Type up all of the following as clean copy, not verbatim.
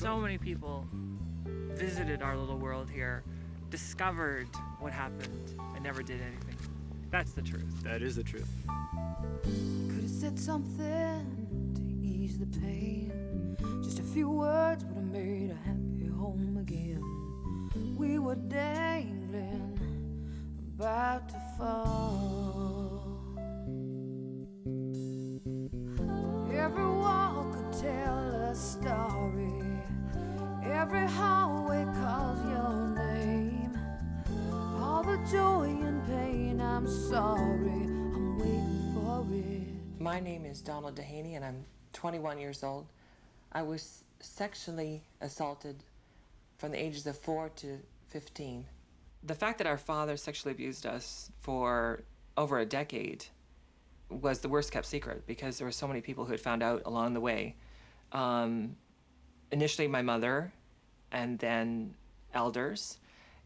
so many people visited our little world here, discovered what happened, and never did anything. That's the truth. That is the truth. Could have said something to ease the pain. Just a few words would have made a happy home again. We were dangling, about to fall. Every wall could tell a story. Every hallway calls your name. All the joy and pain, I'm sorry, I'm waiting for it. My name is Donald Dehaney, and I'm 21 years old. I was sexually assaulted from the ages of 4 to 15. The fact that our father sexually abused us for over a decade was the worst kept secret, because there were so many people who had found out along the way. Initially my mother, and then elders,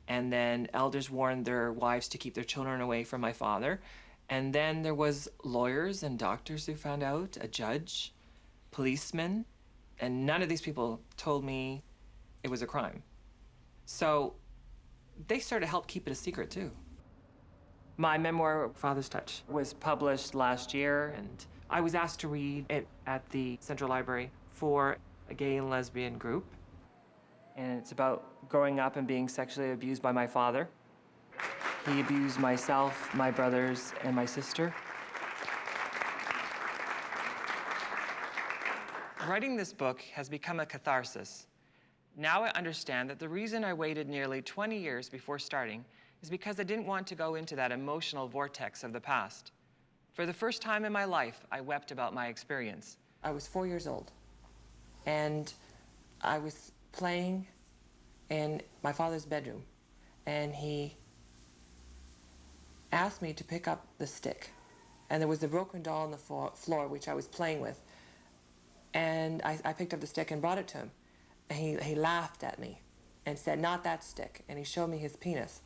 and then elders warned their wives to keep their children away from my father. And then there was lawyers and doctors who found out, a judge, policemen, and none of these people told me it was a crime. So they started to help keep it a secret too. My memoir, Father's Touch, was published last year, and I was asked to read it at the Central Library for a gay and lesbian group. And it's about growing up and being sexually abused by my father. He abused myself, my brothers, and my sister. Writing this book has become a catharsis. Now I understand that the reason I waited nearly 20 years before starting is because I didn't want to go into that emotional vortex of the past. For the first time in my life, I wept about my experience. I was 4 years old, and I was playing in my father's bedroom, and he asked me to pick up the stick. And there was a broken doll on the floor, which I was playing with. And I picked up the stick and brought it to him. And he laughed at me and said, "Not that stick." And he showed me his penis.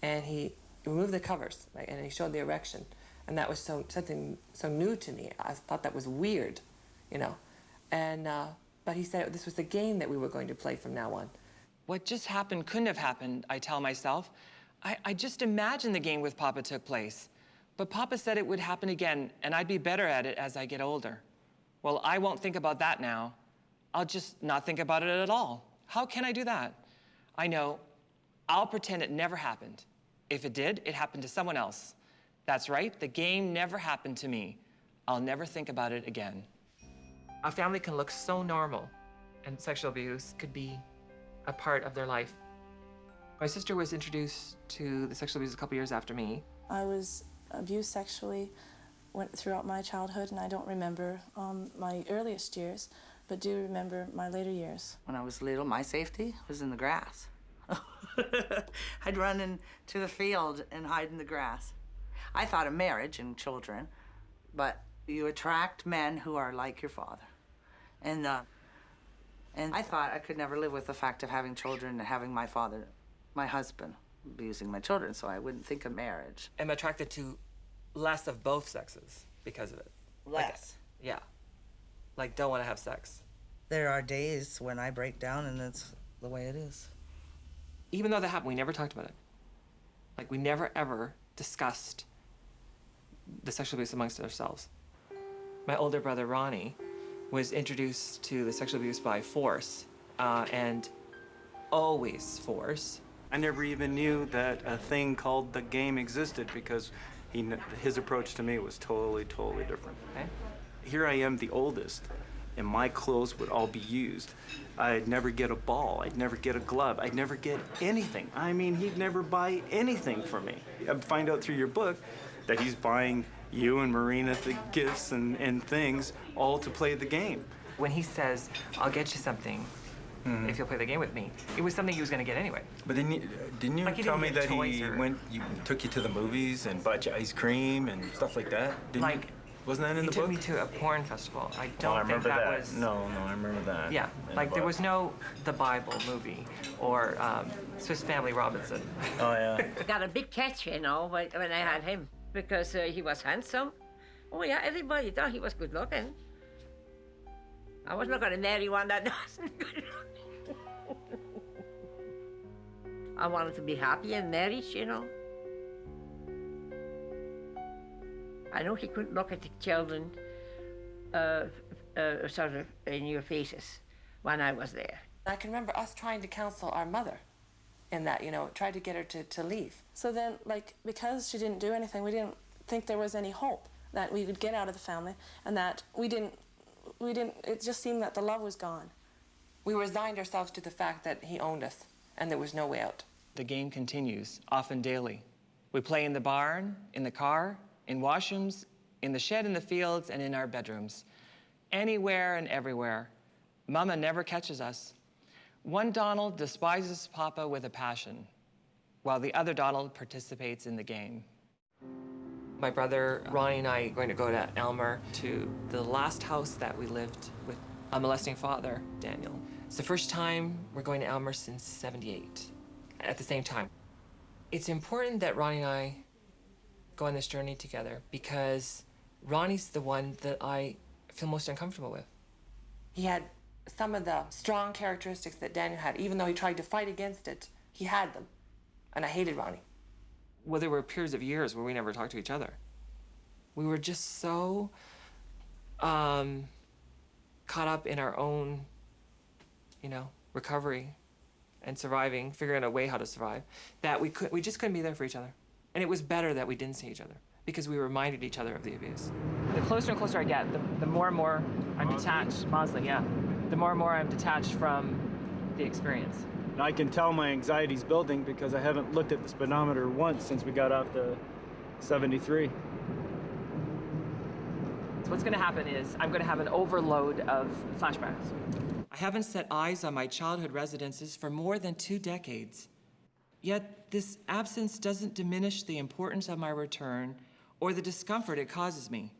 And he removed the covers, right, and he showed the erection. And that was something so new to me. I thought that was weird, you know. And but he said this was the game that we were going to play from now on. What just happened couldn't have happened, I tell myself. I just imagined the game with Papa took place. But Papa said it would happen again, and I'd be better at it as I get older. Well, I won't think about that now. I'll just not think about it at all. How can I do that? I know, I'll pretend it never happened. If it did, it happened to someone else. That's right, the game never happened to me. I'll never think about it again. A family can look so normal, and sexual abuse could be a part of their life. My sister was introduced to the sexual abuse a couple years after me. I was abused sexually throughout my childhood, and I don't remember my earliest years, but do remember my later years. When I was little, my safety was in the grass. I'd run into the field and hide in the grass. I thought of marriage and children, but you attract men who are like your father. And I thought I could never live with the fact of having children and having my father, my husband, abusing my children, so I wouldn't think of marriage. I'm attracted to less of both sexes because of it. Less? Yeah. Like, don't want to have sex. There are days when I break down and it's the way it is. Even though that happened, we never talked about it. Like, we never, ever discussed the sexual abuse amongst ourselves. My older brother, Ronnie, was introduced to the sexual abuse by force, and always force. I never even knew that a thing called the game existed because his approach to me was totally different. Okay. Here I am, the oldest, and my clothes would all be used. I'd never get a ball, I'd never get a glove, I'd never get anything. I mean, he'd never buy anything for me. I'd find out through your book that he's buying you and Marina the gifts and things, all to play the game. When he says, "I'll get you something if you'll play the game with me," it was something he was going to get anyway. But didn't you Like, he tell didn't me get that toys he or- took you to the movies and bought you ice cream and stuff like that? Like, wasn't that in he the took book? me to a porn festival. I don't I think remember that was... No, I remember that. Yeah, in like the there book. was no The Bible movie or Swiss Family Robinson. Oh, yeah. Got a big catch, you know, when I had him, because he was handsome. Oh yeah, everybody thought he was good looking. I was not gonna marry one that wasn't good looking. I wanted to be happy in marriage, you know. I know he couldn't look at the children sort of in your faces when I was there. I can remember us trying to counsel our mother in that, you know, tried to get her to leave. So then, like, because she didn't do anything, we didn't think there was any hope that we would get out of the family, and that we didn't, it just seemed that the love was gone. We resigned ourselves to the fact that he owned us and there was no way out. The game continues, often daily. We play in the barn, in the car, in washrooms, in the shed, in the fields, and in our bedrooms. Anywhere and everywhere. Mama never catches us. One Donald despises Papa with a passion, while the other Donald participates in the game. My brother Ronnie and I are going to go to Elmer, to the last house that we lived with a molesting father, Daniel. It's the first time we're going to Elmer since '78, at the same time. It's important that Ronnie and I go on this journey together because Ronnie's the one that I feel most uncomfortable with. He had some of the strong characteristics that Daniel had. Even though he tried to fight against it, he had them. And I hated Ronnie. Well, there were periods of years where we never talked to each other. We were just so caught up in our own, you know, recovery and surviving, figuring out a way how to survive, that we just couldn't be there for each other. And it was better that we didn't see each other because we reminded each other of the abuse. The closer and closer I get, the more and more I'm detached. Mosley, yeah. The more and more I'm detached from the experience. And I can tell my anxiety's building because I haven't looked at the speedometer once since we got off the 73. So what's gonna happen is I'm gonna have an overload of flashbacks. I haven't set eyes on my childhood residences for more than 2 decades. Yet this absence doesn't diminish the importance of my return or the discomfort it causes me.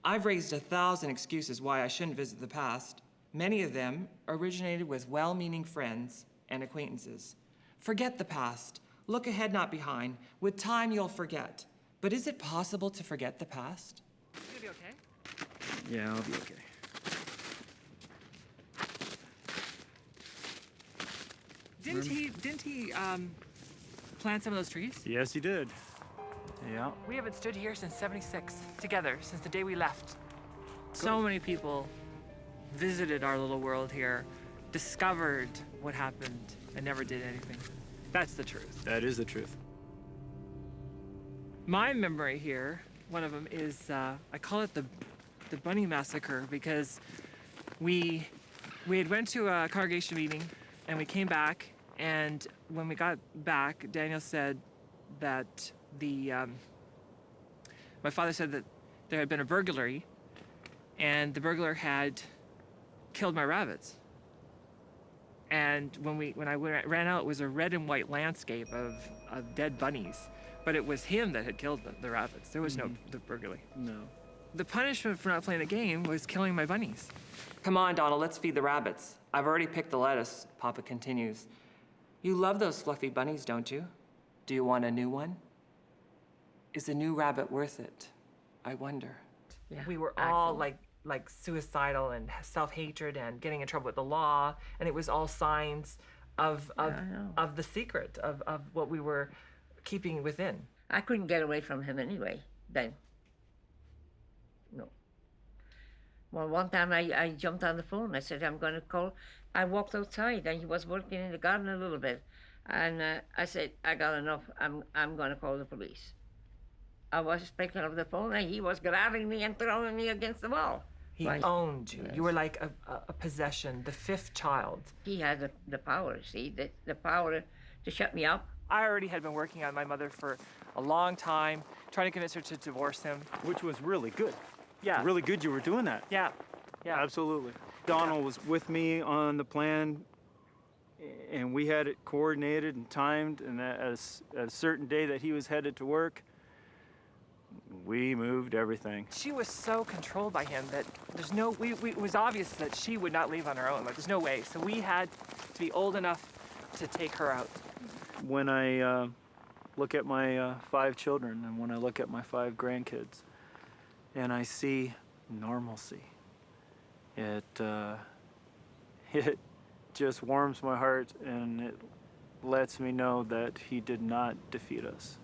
I've raised 1,000 excuses why I shouldn't visit the past. Many of them originated with well-meaning friends and acquaintances. Forget the past. Look ahead, not behind. With time, you'll forget. But is it possible to forget the past? You'll be okay. Yeah, I'll be okay. Didn't he plant some of those trees? Yes, he did. Yeah. We haven't stood here since '76, together, since the day we left. So many people visited our little world here, discovered what happened, and never did anything. That's the truth. That is the truth. My memory here, one of them is, I call it the Bunny Massacre, because we had went to a congregation meeting, and we came back, and when we got back, Daniel said that my father said that there had been a burglary, and the burglar had killed my rabbits. And when I ran out, it was a red and white landscape of dead bunnies, but it was him that had killed the rabbits. There was no the burglary. No. The punishment for not playing the game was killing my bunnies. Come on, Donald, let's feed the rabbits. I've already picked the lettuce, Papa continues. You love those fluffy bunnies, don't you? Do you want a new one? Is a new rabbit worth it? I wonder. Yeah, We were all like suicidal and self-hatred and getting in trouble with the law, and it was all signs of the secret of what we were keeping within. I couldn't get away from him anyway, then. No. Well, one time I jumped on the phone. I said, I'm going to call. I walked outside, and he was working in the garden a little bit. And I said, I got enough. I'm going to call the police. I was picking up the phone, and he was grabbing me and throwing me against the wall. He owned you. You were like a possession, the fifth child. He had the power, see, the power to shut me up. I already had been working on my mother for a long time, trying to convince her to divorce him. Which was really good. Yeah. Really good you were doing that. Yeah. Yeah. Absolutely. Donald was with me on the plan, and we had it coordinated and timed, and at a certain day that he was headed to work, we moved everything. She was so controlled by him that there's no, it was obvious that she would not leave on her own. Like, there's no way. So we had to be old enough to take her out. When I look at my 5 children and when I look at my 5 grandkids and I see normalcy, it just warms my heart, and lets me know that he did not defeat us.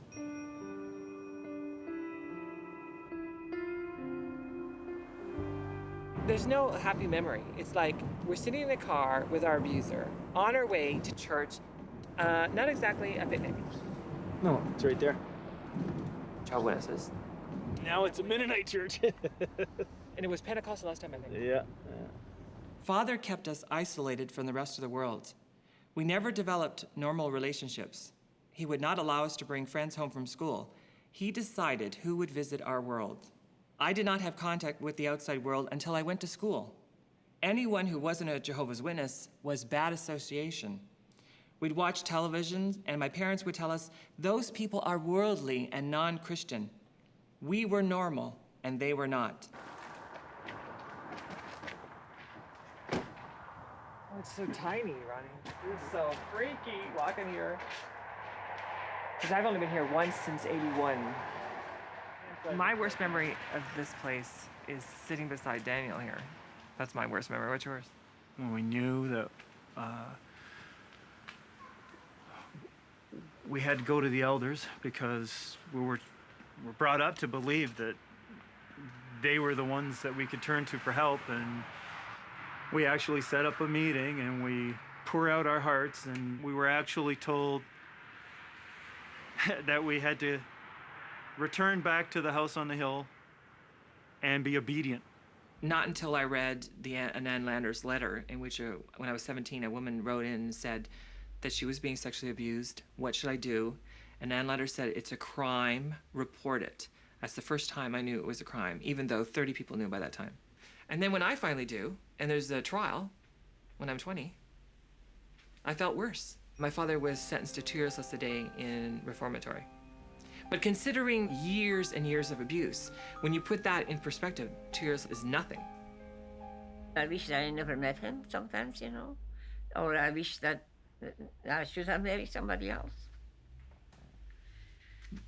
There's no happy memory. It's like we're sitting in the car with our abuser on our way to church, not exactly a picnic. No, it's right there. Jehovah's Witnesses. Now it's a Mennonite church. And it was Pentecostal last time, I think. Yeah. Father kept us isolated from the rest of the world. We never developed normal relationships. He would not allow us to bring friends home from school. He decided who would visit our world. I did not have contact with the outside world until I went to school. Anyone who wasn't a Jehovah's Witness was bad association. We'd watch television, and my parents would tell us, those people are worldly and non-Christian. We were normal, and they were not. Oh, it's so tiny, Ronnie. It's so freaky walking here. Because I've only been here once since '81. My worst memory of this place is sitting beside Daniel here. That's my worst memory. What's yours? When we knew that we had to go to the elders because we were brought up to believe that they were the ones that we could turn to for help, and we actually set up a meeting and we pour out our hearts, and we were actually told that we had to return back to the house on the hill and be obedient. Not until I read Ann Lander's letter, in which when I was 17, a woman wrote in and said that she was being sexually abused. What should I do? And Ann Lander said, it's a crime, report it. That's the first time I knew it was a crime, even though 30 people knew by that time. And then when I finally do, and there's a trial, when I'm 20, I felt worse. My father was sentenced to 2 years less a day in reformatory. But considering years and years of abuse, when you put that in perspective, 2 years is nothing. I wish that I never met him sometimes, you know, or I wish that I should have married somebody else.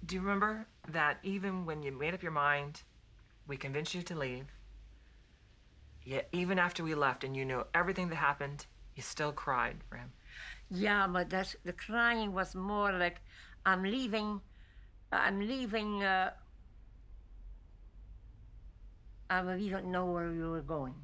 Do you remember that even when you made up your mind, we convinced you to leave, yet even after we left and you knew everything that happened, you still cried for him? Yeah, but the crying was more like, I'm leaving, we don't know where we were going.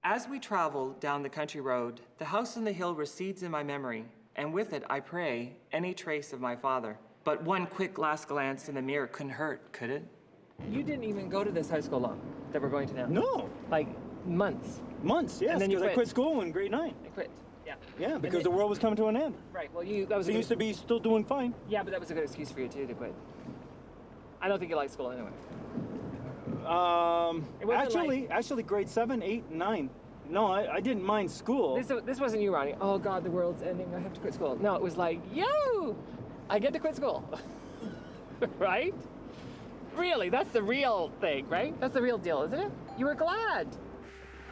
As we traveled down the country road, the house on the hill recedes in my memory, and with it, I pray, any trace of my father. But one quick last glance in the mirror couldn't hurt, could it? You didn't even go to this high school long that we're going to now. No. Like months. Months, yes, And then you because I quit. quit school in grade 9. I quit. Yeah. Yeah, because the world was coming to an end. Right. Well, that was. So you used to be still doing fine. Yeah, but that was a good excuse for you too to quit. I don't think you like school anyway. Actually, grade 7, 8, and 9. No, I didn't mind school. This wasn't you, Ronnie. Oh God, the world's ending. I have to quit school. No, it was like, yo, I get to quit school. Right? Really, that's the real thing, right? That's the real deal, isn't it? You were glad.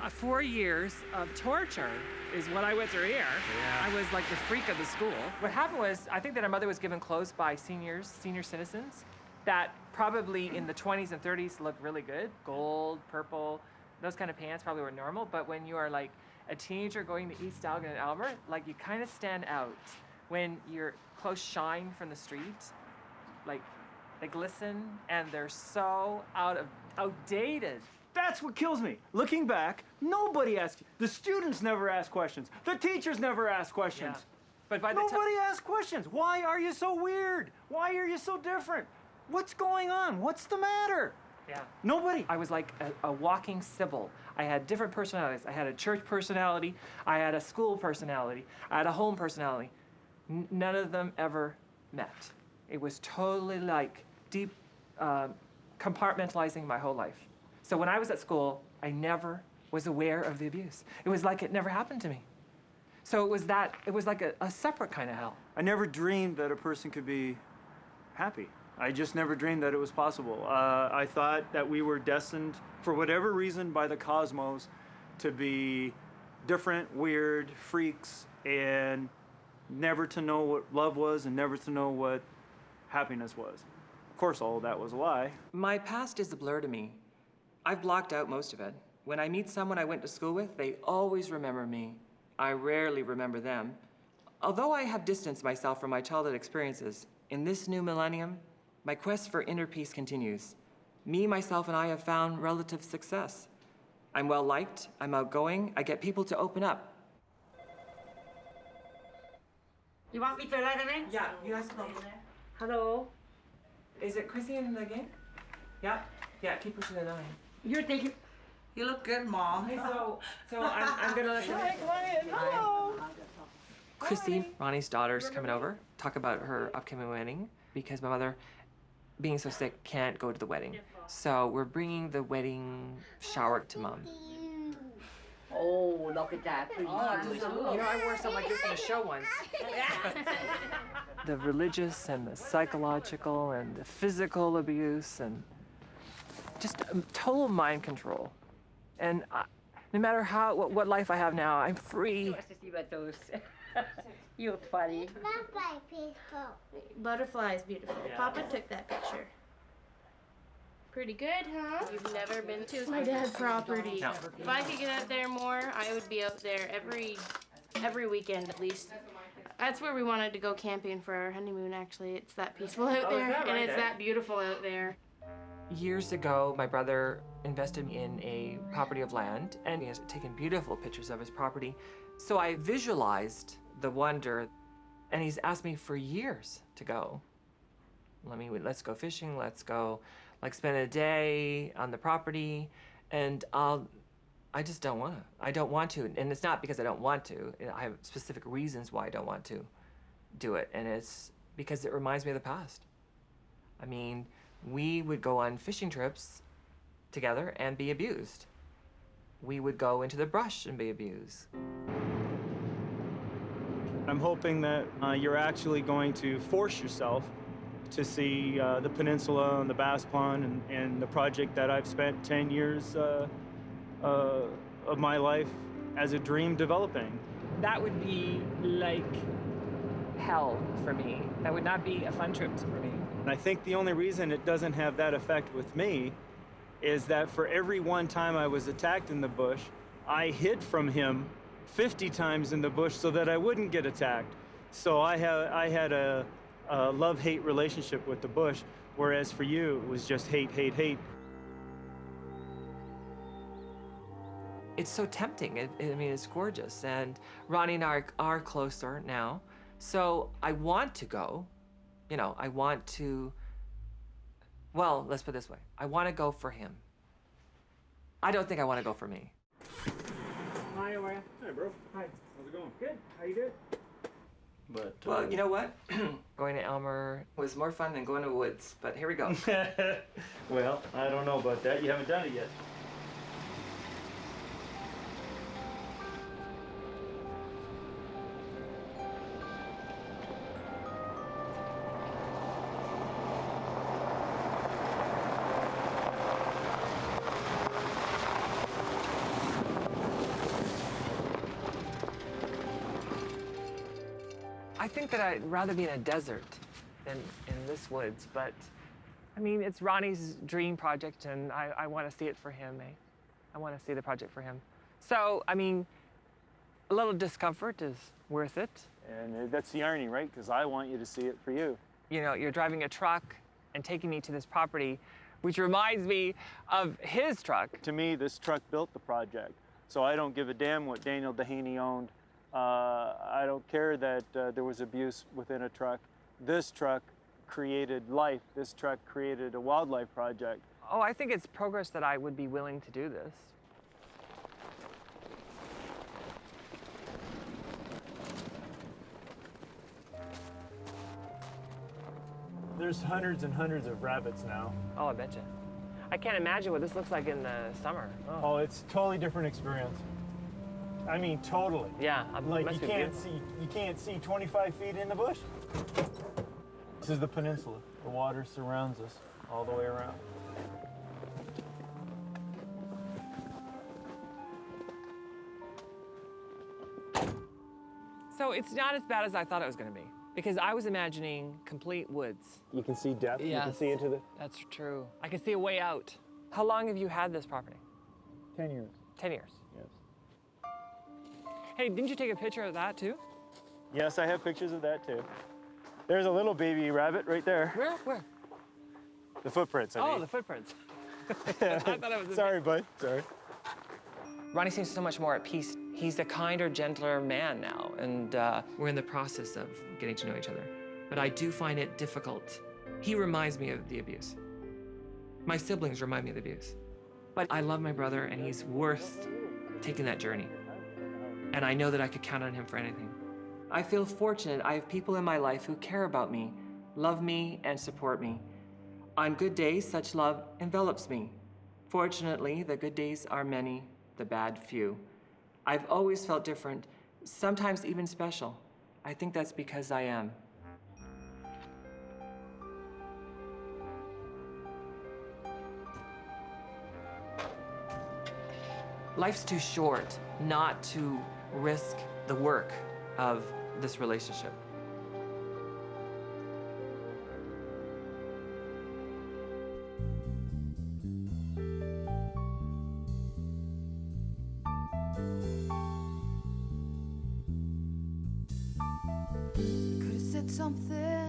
4 years of torture is what I went through here. Yeah. I was like the freak of the school. What happened was, I think that our mother was given clothes by senior citizens that probably in the 20s and 30s looked really good. Gold, purple, those kind of pants probably were normal. But when you are like a teenager going to East Elgin and Albert, like you kind of stand out. When your clothes shine from the street, like they glisten and they're so outdated. That's what kills me. Looking back, nobody asked. The students never asked questions. The teachers never asked questions. Yeah. But by the nobody asked questions. Why are you so weird? Why are you so different? What's going on? What's the matter? Yeah. Nobody. I was like a walking Sybil. I had different personalities. I had a church personality. I had a school personality. I had a home personality. None of them ever met. It was totally like deep compartmentalizing my whole life. So when I was at school, I never was aware of the abuse. It was like it never happened to me. So it was like a separate kind of hell. I never dreamed that a person could be happy. I just never dreamed that it was possible. I thought that we were destined, for whatever reason, by the cosmos, to be different, weird freaks, and never to know what love was and never to know what happiness was. Of course, all of that was a lie. My past is a blur to me. I've blocked out most of it. When I meet someone I went to school with, they always remember me. I rarely remember them. Although I have distanced myself from my childhood experiences, in this new millennium, my quest for inner peace continues. Me, myself, and I have found relative success. I'm well-liked, I'm outgoing, I get people to open up. You want me to let him in? Yeah, you guys come over there. Hello? Is it Chrissy in the game? Yeah? Yeah, keep pushing the 9. You're thinking. You look good, Mom. Hey, so I'm gonna let them in. Hello. Chrissy, Ronnie's daughter's coming over, talk about her upcoming wedding because my mother, being so sick, can't go to the wedding. So we're bringing the wedding shower to Mom. Oh, look at that. Pretty You know, I wore something like this in a show once. The religious and the psychological and the physical abuse and just total mind control. And no matter what life I have now, I'm free. Wants to see what those. You're funny. Butterfly is beautiful. Papa took that picture. Pretty good, huh? You've never been to my dad's property. No. If I could get out there more, I would be out there every weekend at least. That's where we wanted to go camping for our honeymoon, actually. It's that peaceful out there, and it's that beautiful out there. Years ago, my brother invested in a property of land, and he has taken beautiful pictures of his property. So I visualized the wonder, and he's asked me for years to go. Let's go fishing, let's go, spend a day on the property, and I just don't want to. I don't want to, and it's not because I don't want to. I have specific reasons why I don't want to do it, and it's because it reminds me of the past. I mean, we would go on fishing trips together and be abused. We would go into the brush and be abused. I'm hoping that you're actually going to force yourself to see the peninsula and the Bass Pond and the project that I've spent 10 years of my life as a dream developing. That would be like hell for me. That would not be a fun trip for me. And I think the only reason it doesn't have that effect with me is that for every one time I was attacked in the bush, I hid from him 50 times in the bush so that I wouldn't get attacked. So I had a love-hate relationship with the bush, whereas for you, it was just hate, hate, hate. It's so tempting. I mean, it's gorgeous. And Ronnie and I are closer now. So I want to go. You know, I want to, well, let's put it this way. I want to go for him. I don't think I want to go for me. Hi, how are you? Hi, bro. Hi. How's it going? Good. How you doing? But Well, you know what? Going to Elmer was more fun than going to the woods, but here we go. well, I don't know about that. You haven't done it yet. I think that I'd rather be in a desert than in this woods, but I mean, it's Ronnie's dream project, and I want to see it for him, eh? I want to see the project for him. So, I mean, a little discomfort is worth it. And that's the irony, right? Because I want you to see it for you. You know, you're driving a truck and taking me to this property, which reminds me of his truck. To me, this truck built the project, so I don't give a damn what Daniel Dehaney owned. I don't care that there was abuse within a truck. This truck created life. This truck created a wildlife project. Oh, I think it's progress that I would be willing to do this. There's hundreds and hundreds of rabbits now. Oh, I betcha. I can't imagine what this looks like in the summer. Oh, it's a totally different experience. I mean, totally. Yeah, Like you can't see 25 feet in the bush. This is the peninsula. The water surrounds us all the way around. So it's not as bad as I thought it was going to be, because I was imagining complete woods. You can see depth. You can Yes. see into the That's true. I can see a way out. How long have you had this property? 10 years. 10 years. Yes. Hey, didn't you take a picture of that too? Yes, I have pictures of that too. There's a little baby rabbit right there. Where? The footprints, I mean. Oh, the footprints. I thought it was a Sorry, bud. Sorry. Ronnie seems so much more at peace. He's a kinder, gentler man now, and we're in the process of getting to know each other. But I do find it difficult. He reminds me of the abuse. My siblings remind me of the abuse. But I love my brother, and he's worth taking that journey. And I know that I could count on him for anything. I feel fortunate I have people in my life who care about me, love me, and support me. On good days, such love envelops me. Fortunately, the good days are many, the bad few. I've always felt different, sometimes even special. I think that's because I am. Life's too short not to risk the work of this relationship. Could have said something